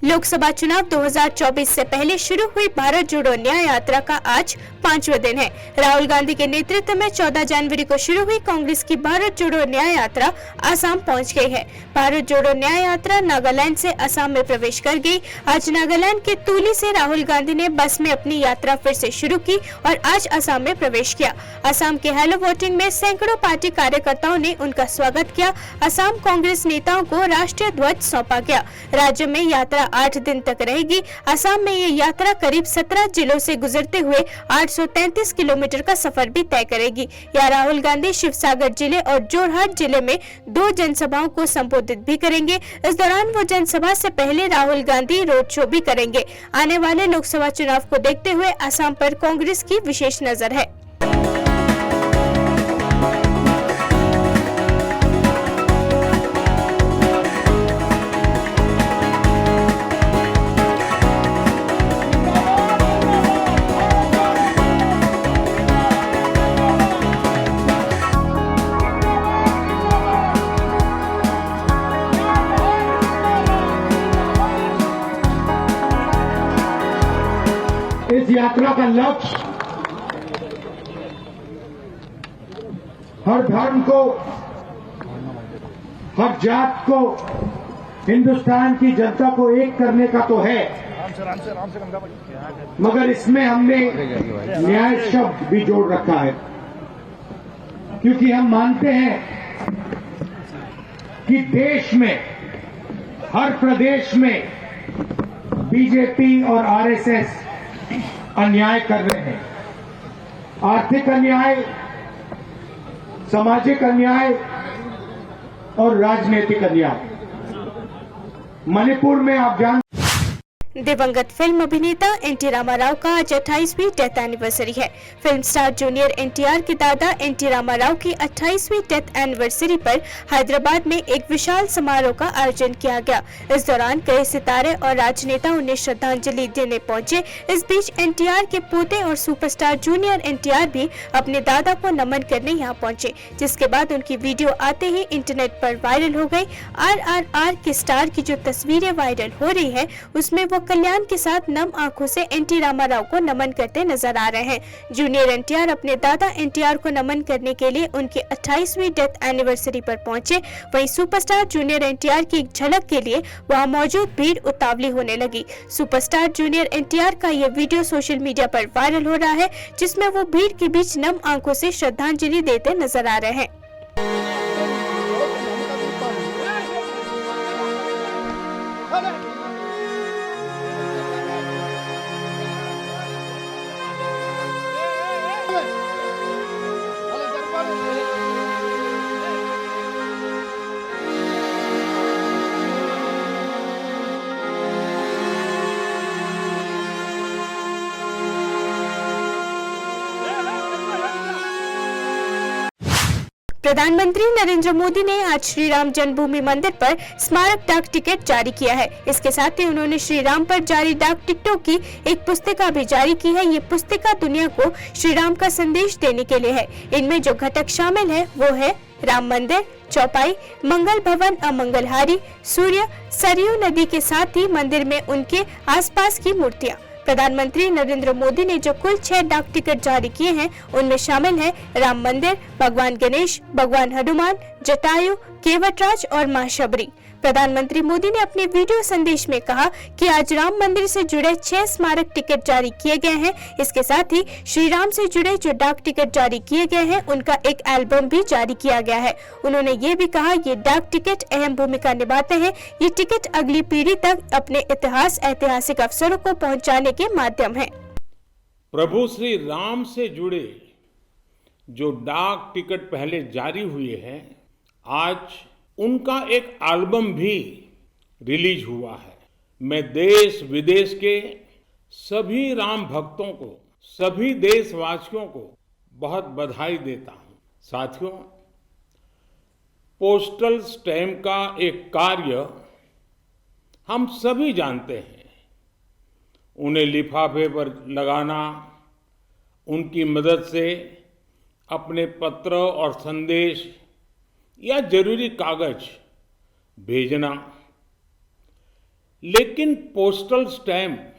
लोकसभा चुनाव 2024 से पहले शुरू हुई भारत जोड़ो न्याय यात्रा का आज 5वां दिन है। राहुल गांधी के नेतृत्व में 14 जनवरी को शुरू हुई कांग्रेस की भारत जोड़ो न्याय यात्रा असम पहुंच गई है। भारत जोड़ो न्याय यात्रा नागालैंड से असम में प्रवेश कर गई। आज नागालैंड के तुली से राहुल गांधी ने बस में अपनी यात्रा फिर से शुरू की और आज असम में प्रवेश किया। असम के हेलो वोटिंग में सैकड़ों पार्टी कार्यकर्ताओं ने उनका स्वागत किया। असम कांग्रेस नेताओं को राष्ट्रीय ध्वज सौंपा गया। राज्य में यात्रा 8 दिन तक रहेगी। असम में ये यात्रा करीब 17 जिलों से गुजरते हुए 833 किलोमीटर का सफर भी तय करेगी। यहाँ राहुल गांधी शिवसागर जिले और जोरहाट जिले में 2 जनसभाओं को संबोधित भी करेंगे। इस दौरान वो जनसभा से पहले राहुल गांधी रोड शो भी करेंगे। आने वाले लोकसभा चुनाव को देखते हुए असम पर कांग्रेस की विशेष नजर है। इस यात्रा का लक्ष्य हर धर्म को, हर जात को, हिंदुस्तान की जनता को एक करने का तो है, मगर इसमें हमने न्याय शब्द भी जोड़ रखा है, क्योंकि हम मानते हैं कि देश में, हर प्रदेश में बीजेपी और आरएसएस अन्याय कर रहे हैं। आर्थिक अन्याय, सामाजिक अन्याय और राजनीतिक अन्याय। मणिपुर में आप जान दिवंगत फिल्म अभिनेता एनटी रामाराव का आज 28वीं डेथ एनिवर्सरी है। फिल्म स्टार जूनियर एनटीआर के दादा एनटी रामाराव की 28वीं डेथ एनिवर्सरी पर हैदराबाद में एक विशाल समारोह का आयोजन किया गया। इस दौरान कई सितारे और राजनेता उन्हें श्रद्धांजलि देने पहुंचे। इस बीच एनटीआर के पोते और सुपरस्टार जूनियर एनटीआर भी अपने दादा को नमन करने यहाँ पहुंचे, जिसके बाद उनकी वीडियो आते ही इंटरनेट पर वायरल हो गई। RRR के स्टार की जो तस्वीरें वायरल हो रही है, उसमें वो कल्याण के साथ नम आंखों से एनटी रामाराव को नमन करते नजर आ रहे हैं। जूनियर एनटीआर अपने दादा एनटीआर को नमन करने के लिए उनकी 28वीं डेथ एनिवर्सरी पर पहुंचे। वहीं सुपरस्टार जूनियर एनटीआर की एक झलक के लिए वहां मौजूद भीड़ उतावली होने लगी। सुपरस्टार जूनियर एनटीआर का यह वीडियो सोशल मीडिया पर वायरल हो रहा है, जिसमें वो भीड़ के बीच नम आंखों से श्रद्धांजलि देते नजर आ रहे हैं। प्रधानमंत्री नरेंद्र मोदी ने आज श्री राम जन्मभूमि मंदिर पर स्मारक डाक टिकट जारी किया है। इसके साथ ही उन्होंने श्री राम पर जारी डाक टिकटों की एक पुस्तिका भी जारी की है। ये पुस्तिका दुनिया को श्री राम का संदेश देने के लिए है। इनमें जो घटक शामिल है वो है राम मंदिर, चौपाई, मंगल भवन, अमंगलहारी, सूर्य, सरयू नदी के साथ ही मंदिर में उनके आसपास की मूर्तियां। प्रधानमंत्री नरेंद्र मोदी ने जो कुल 6 डाक टिकट जारी किए हैं, उनमें शामिल है राम मंदिर, भगवान गणेश, भगवान हनुमान, जटायु, केवटराज और मां शबरी। प्रधानमंत्री मोदी ने अपने वीडियो संदेश में कहा कि आज राम मंदिर से जुड़े 6 स्मारक टिकट जारी किए गए हैं। इसके साथ ही श्री राम से जुड़े जो डाक टिकट जारी किए गए हैं, उनका एक एल्बम भी जारी किया गया है। उन्होंने ये भी कहा, ये डाक टिकट अहम भूमिका निभाते हैं। ये टिकट अगली पीढ़ी तक अपने इतिहास, ऐतिहासिक अवसरों को पहुंचाने के माध्यम है। प्रभु श्री राम से जुड़े जो डाक टिकट पहले जारी हुए हैं, आज उनका एक एल्बम भी रिलीज हुआ है। मैं देश विदेश के सभी राम भक्तों को, सभी देशवासियों को बहुत बधाई देता हूं। साथियों, पोस्टल स्टैम्प का एक कार्य हम सभी जानते हैं। उन्हें लिफाफे पर लगाना, उनकी मदद से अपने पत्र और संदेश या जरूरी कागज भेजना, लेकिन पोस्टल स्टैम्प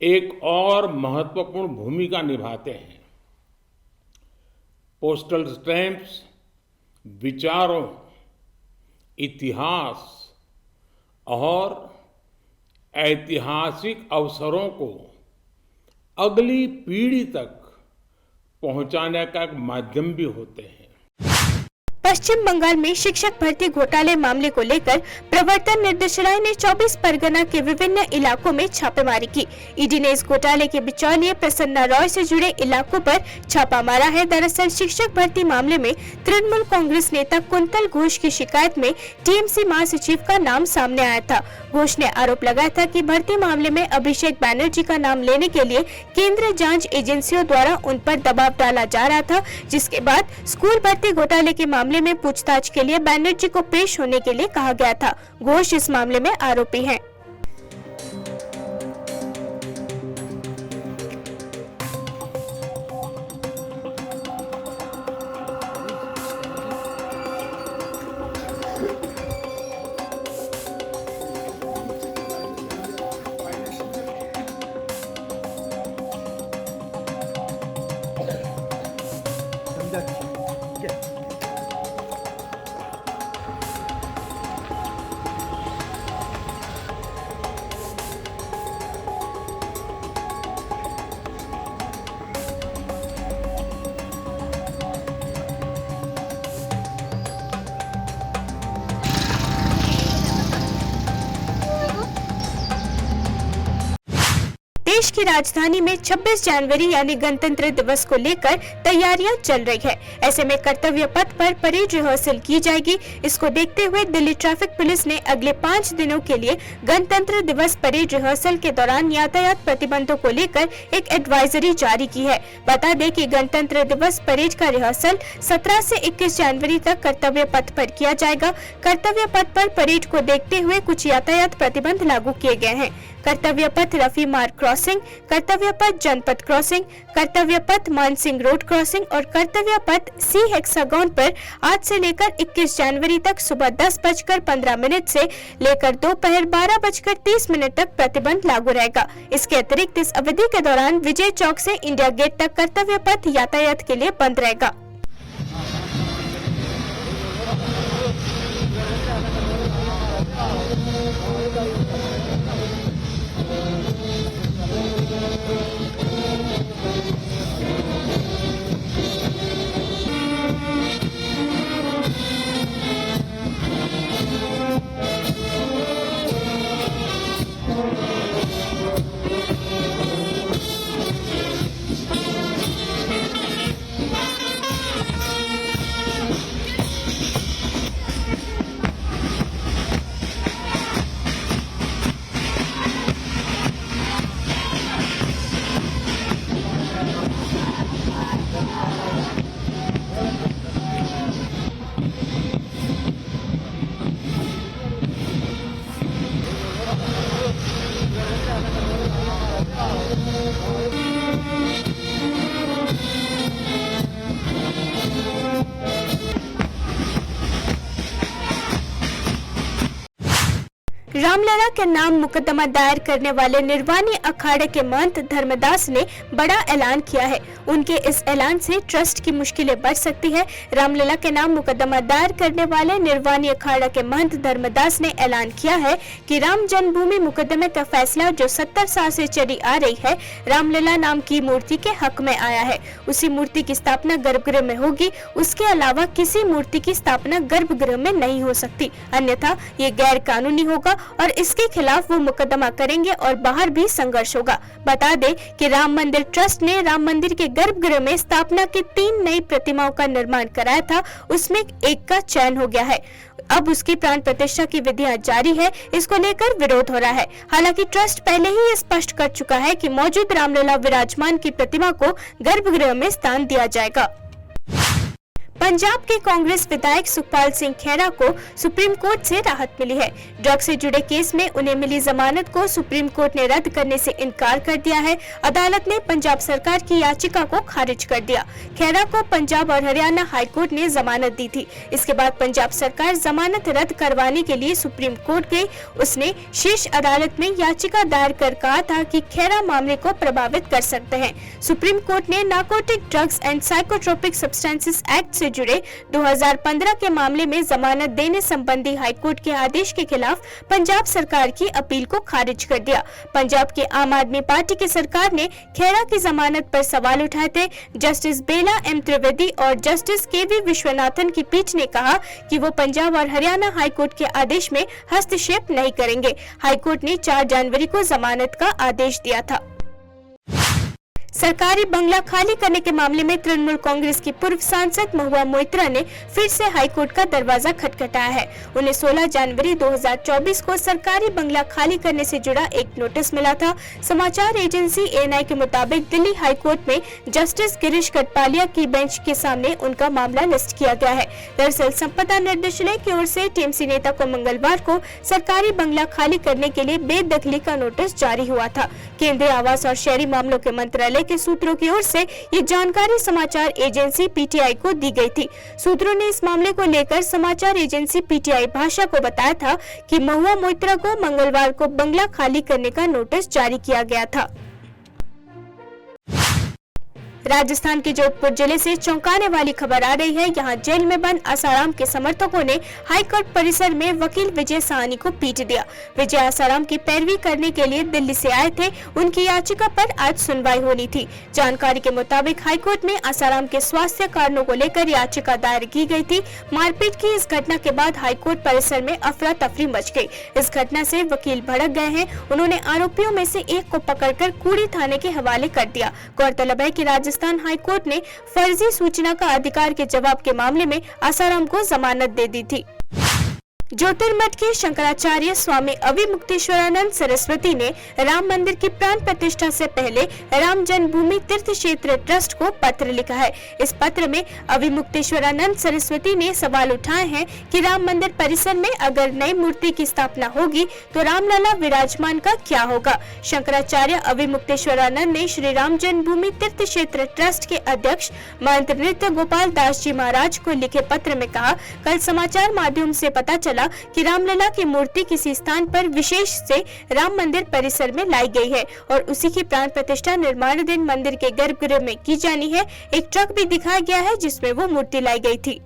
एक और महत्वपूर्ण भूमिका निभाते हैं। पोस्टल स्टैम्प्स विचारों, इतिहास और ऐतिहासिक अवसरों को अगली पीढ़ी तक पहुंचाने का एक माध्यम भी होते हैं। पश्चिम बंगाल में शिक्षक भर्ती घोटाले मामले को लेकर प्रवर्तन निदेशालय ने 24 परगना के विभिन्न इलाकों में छापेमारी की। ईडी ने इस घोटाले के बिचौलिए प्रसन्ना रॉय से जुड़े इलाकों पर छापा मारा है। दरअसल शिक्षक भर्ती मामले में तृणमूल कांग्रेस नेता कुंतल घोष की शिकायत में टीएमसी महासचिव का नाम सामने आया था। घोष ने आरोप लगाया था कि भर्ती मामले में अभिषेक बैनर्जी का नाम लेने के लिए केंद्रीय जांच एजेंसियों द्वारा उन पर दबाव डाला जा रहा था, जिसके बाद स्कूल भर्ती घोटाले के मामले में पूछताछ के लिए बैनर्जी को पेश होने के लिए कहा गया था। घोष इस मामले में आरोपी हैं। देश की राजधानी में 26 जनवरी यानी गणतंत्र दिवस को लेकर तैयारियां चल रही है। ऐसे में कर्तव्य पथ पर परेड रिहर्सल की जाएगी। इसको देखते हुए दिल्ली ट्रैफिक पुलिस ने अगले 5 दिनों के लिए गणतंत्र दिवस परेड रिहर्सल के दौरान यातायात प्रतिबंधों को लेकर एक एडवाइजरी जारी की है। बता दें कि गणतंत्र दिवस परेड का रिहर्सल 17 से 21 जनवरी तक कर्तव्य पथ पर किया जाएगा। कर्तव्य पथ पर परेड को देखते हुए कुछ यातायात प्रतिबंध लागू किए गए हैं। कर्तव्य पथ रफी मार्ग क्रॉसिंग, कर्तव्य पथ जनपथ क्रॉसिंग, कर्तव्य पथ मानसिंह रोड क्रॉसिंग और कर्तव्य पथ सी हेक्सागोन पर आज से लेकर 21 जनवरी तक सुबह 10:15 से लेकर दोपहर 12:30 तक प्रतिबंध लागू रहेगा। इसके अतिरिक्त इस अवधि के दौरान विजय चौक से इंडिया गेट तक कर्तव्य पथ यातायात के लिए बंद रहेगा। रामलला के नाम मुकदमा दायर करने वाले निर्वाणी अखाड़े के महंत धर्मदास ने बड़ा ऐलान किया है। उनके इस ऐलान से ट्रस्ट की मुश्किलें बढ़ सकती है। रामलला के नाम मुकदमा दायर करने वाले निर्वाणी अखाड़ा के महंत धर्मदास ने ऐलान किया है कि राम जन्मभूमि मुकदमे का फैसला जो 70 साल से चली आ रही है, रामलला नाम की मूर्ति के हक में आया है। उसी मूर्ति की स्थापना गर्भगृह में होगी। उसके अलावा किसी मूर्ति की स्थापना गर्भगृह में नहीं हो सकती, अन्यथा ये गैर कानूनी होगा और इसके खिलाफ वो मुकदमा करेंगे और बाहर भी संघर्ष होगा। बता दें कि राम मंदिर ट्रस्ट ने राम मंदिर के गर्भगृह में स्थापना की 3 नई प्रतिमाओं का निर्माण कराया था, उसमें एक का चयन हो गया है। अब उसकी प्राण प्रतिष्ठा की विधियां जारी है। इसको लेकर विरोध हो रहा है। हालांकि ट्रस्ट पहले ही स्पष्ट कर चुका है कि मौजूद रामलला विराजमान की प्रतिमा को गर्भगृह में स्थान दिया जाएगा। पंजाब के कांग्रेस विधायक सुखपाल सिंह खेरा को सुप्रीम कोर्ट से राहत मिली है। ड्रग्स से जुड़े केस में उन्हें मिली जमानत को सुप्रीम कोर्ट ने रद्द करने से इनकार कर दिया है। अदालत ने पंजाब सरकार की याचिका को खारिज कर दिया। खेरा को पंजाब और हरियाणा हाई कोर्ट ने जमानत दी थी। इसके बाद पंजाब सरकार जमानत रद्द करवाने के लिए सुप्रीम कोर्ट गई। उसने शीर्ष अदालत में याचिका दायर कर कहा था कि खेरा मामले को प्रभावित कर सकते हैं। सुप्रीम कोर्ट ने narcotic drugs and psychotropic substances act से जुड़े 2015 के मामले में जमानत देने संबंधी हाईकोर्ट के आदेश के खिलाफ पंजाब सरकार की अपील को खारिज कर दिया। पंजाब के आम आदमी पार्टी की सरकार ने खेरा की जमानत पर सवाल उठाए थे। जस्टिस बेला एम त्रिवेदी और जस्टिस केवी विश्वनाथन की पीठ ने कहा कि वो पंजाब और हरियाणा हाईकोर्ट के आदेश में हस्तक्षेप नहीं करेंगे। हाईकोर्ट ने 4 जनवरी को जमानत का आदेश दिया था। सरकारी बंगला खाली करने के मामले में तृणमूल कांग्रेस की पूर्व सांसद महुआ मोइत्रा ने फिर से हाईकोर्ट का दरवाजा खटखटाया है। उन्हें 16 जनवरी 2024 को सरकारी बंगला खाली करने से जुड़ा एक नोटिस मिला था। समाचार एजेंसी एएनआई के मुताबिक दिल्ली हाईकोर्ट में जस्टिस गिरीश कटपालिया की बेंच के सामने उनका मामला लिस्ट किया गया है। दरअसल संपदा निर्देशालय की ओर से टीएमसी नेता को मंगलवार को सरकारी बंगला खाली करने के लिए बेदखली का नोटिस जारी हुआ था। केंद्रीय आवास और शहरी मामलों के मंत्रालय के सूत्रों की ओर से ये जानकारी समाचार एजेंसी पीटीआई को दी गई थी। सूत्रों ने इस मामले को लेकर समाचार एजेंसी पीटीआई भाषा को बताया था कि महुआ मोइत्रा को मंगलवार को बंगला खाली करने का नोटिस जारी किया गया था। राजस्थान के जोधपुर जिले से चौंकाने वाली खबर आ रही है। यहाँ जेल में बंद आसाराम के समर्थकों ने हाईकोर्ट परिसर में वकील विजय साहनी को पीट दिया। विजय आसाराम की पैरवी करने के लिए दिल्ली से आए थे। उनकी याचिका पर आज सुनवाई होनी थी। जानकारी के मुताबिक हाईकोर्ट में आसाराम के स्वास्थ्य कारणों को लेकर याचिका दायर की गई थी। मारपीट की इस घटना के बाद हाईकोर्ट परिसर में अफरा तफरी मच गई। इस घटना से वकील भड़क गए हैं। उन्होंने आरोपियों में से एक को पकड़कर कूड़ी थाने के हवाले कर दिया। गौरतलब है कि राजस्थान हाईकोर्ट ने फर्जी सूचना का अधिकार के जवाब के मामले में आसाराम को जमानत दे दी थी। ज्योतिर्मठ के शंकराचार्य स्वामी अविमुक्तेश्वरानंद सरस्वती ने राम मंदिर की प्राण प्रतिष्ठा से पहले राम जन्मभूमि तीर्थ क्षेत्र ट्रस्ट को पत्र लिखा है। इस पत्र में अविमुक्तेश्वरानंद सरस्वती ने सवाल उठाए हैं कि राम मंदिर परिसर में अगर नई मूर्ति की स्थापना होगी तो रामलला विराजमान का क्या होगा। शंकराचार्य अविमुक्तेश्वरानंद ने श्री राम जन्मभूमि तीर्थ क्षेत्र ट्रस्ट के अध्यक्ष महंत नृत्य गोपाल दास जी महाराज को लिखे पत्र में कहा, कल समाचार माध्यम से पता चला कि रामलला की मूर्ति किसी स्थान पर विशेष से राम मंदिर परिसर में लाई गई है और उसी की प्राण प्रतिष्ठा निर्माणाधीन मंदिर के गर्भगृह में की जानी है। एक ट्रक भी दिखाया गया है जिसमें वो मूर्ति लाई गई थी।